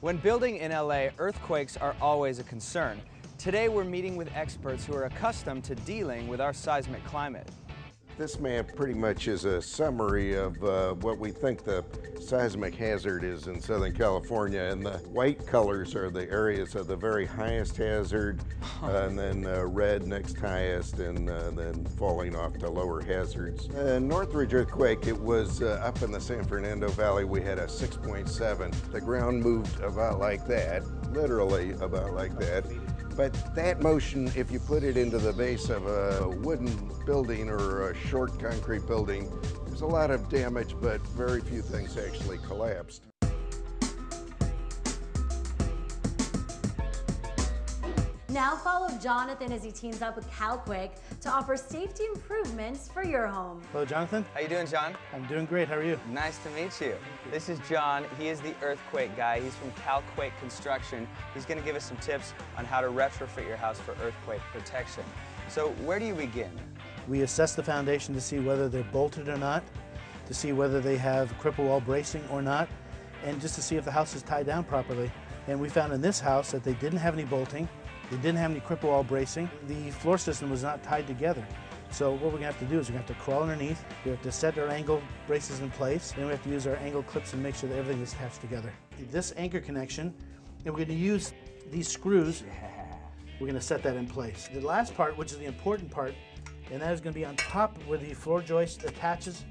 When building in LA, earthquakes are always a concern. Today we're meeting with experts who are accustomed to dealing with our seismic climate. This map pretty much is a summary of what we think the seismic hazard is in Southern California, and the white colors are the areas of the very highest hazard, and then red next highest, and then falling off to lower hazards. Northridge earthquake, it was up in the San Fernando Valley. We had a 6.7. The ground moved about like that, literally about like that. But that motion, if you put it into the base of a wooden building or a short concrete building, there's a lot of damage, but very few things actually collapsed. Now follow Jonathan as he teams up with Cal-Quake to offer safety improvements for your home. Hello, Jonathan. How you doing, John? I'm doing great. How are you? Nice to meet you. This is John. He is the earthquake guy. He's from Cal-Quake Construction. He's going to give us some tips on how to retrofit your house for earthquake protection. So where do you begin? We assess the foundation to see whether they're bolted or not, to see whether they have cripple wall bracing or not, and just to see if the house is tied down properly. And we found in this house that they didn't have any bolting. They didn't have any cripple wall bracing. The floor system was not tied together. So what we're going to have to do is we're going to have to crawl underneath. We have to set our angle braces in place. Then we have to use our angle clips and make sure that everything is attached together. This anchor connection, and we're going to use these screws. We're going to set that in place. The last part, which is the important part, and that is going to be on top where the floor joist attaches.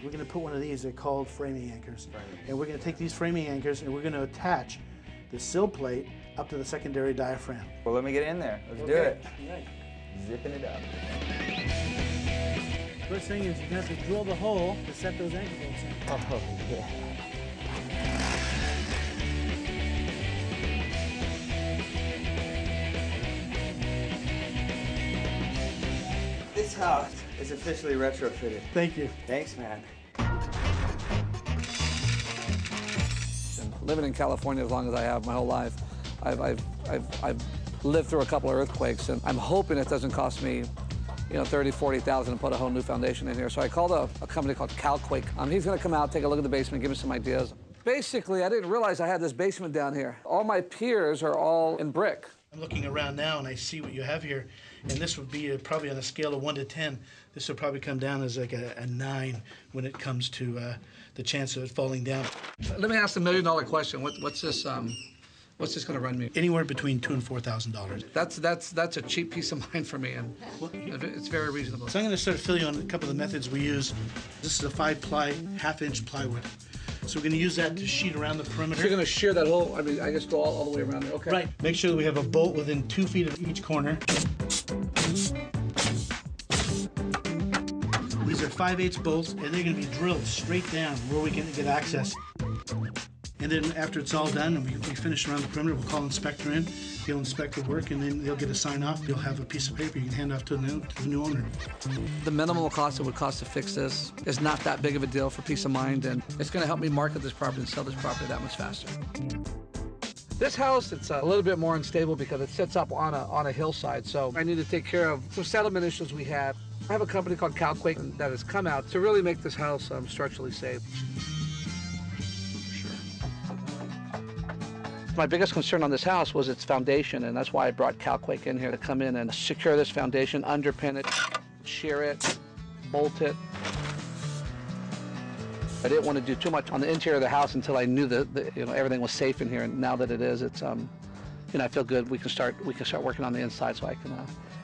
We're going to put one of these. They're called framing anchors. And we're going to take these framing anchors and we're going to attach the sill plate up to the secondary diaphragm. Well, let me get in there. Let's do it. Right. Zipping it up. First thing is you have to drill the hole to set those anchor bolts in. Oh, yeah. This house is officially retrofitted. Thank you. Thanks, man. Living in California as long as I have my whole life, I've lived through a couple of earthquakes, and I'm hoping it doesn't cost me, $30,000, $40,000 to put a whole new foundation in here. So I called a company called Cal-Quake. He's going to come out, take a look at the basement, give me some ideas. Basically, I didn't realize I had this basement down here. All my piers are all in brick. I'm looking around now and I see what you have here, and this would be probably on a scale of 1 to 10. This would probably come down as like a 9 when it comes to the chance of it falling down. Let me ask the $1,000,000 question. What's this? What's this going to run me? Anywhere between $2,000 and $4,000. That's a cheap peace of mind for me, and it's very reasonable. So I'm going to sort of fill you on a couple of the methods we use. This is a 5-ply, half-inch plywood. So we're going to use that to sheet around the perimeter. So you're going to shear that whole, I guess go all the way around there, okay. Right. Make sure that we have a bolt within 2 feet of each corner. These are 5/8 bolts, and they're going to be drilled straight down where we can get access. And then after it's all done and we finish around the perimeter, we'll call an inspector in. He'll inspect the work, and then they'll get a sign off. You'll have a piece of paper you can hand off to the new owner. The minimal cost it would cost to fix this is not that big of a deal for peace of mind, and it's going to help me market this property and sell this property that much faster. This house, it's a little bit more unstable because it sits up on a hillside, so I need to take care of some settlement issues we had. I have a company called Cal-Quake that has come out to really make this house structurally safe. My biggest concern on this house was its foundation, and that's why I brought Cal-Quake in here to come in and secure this foundation, underpin it, shear it, bolt it. I didn't want to do too much on the interior of the house until I knew that everything was safe in here, and now that it is, it's I feel good. We can start working on the inside so I can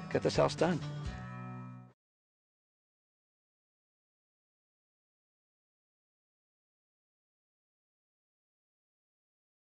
get this house done.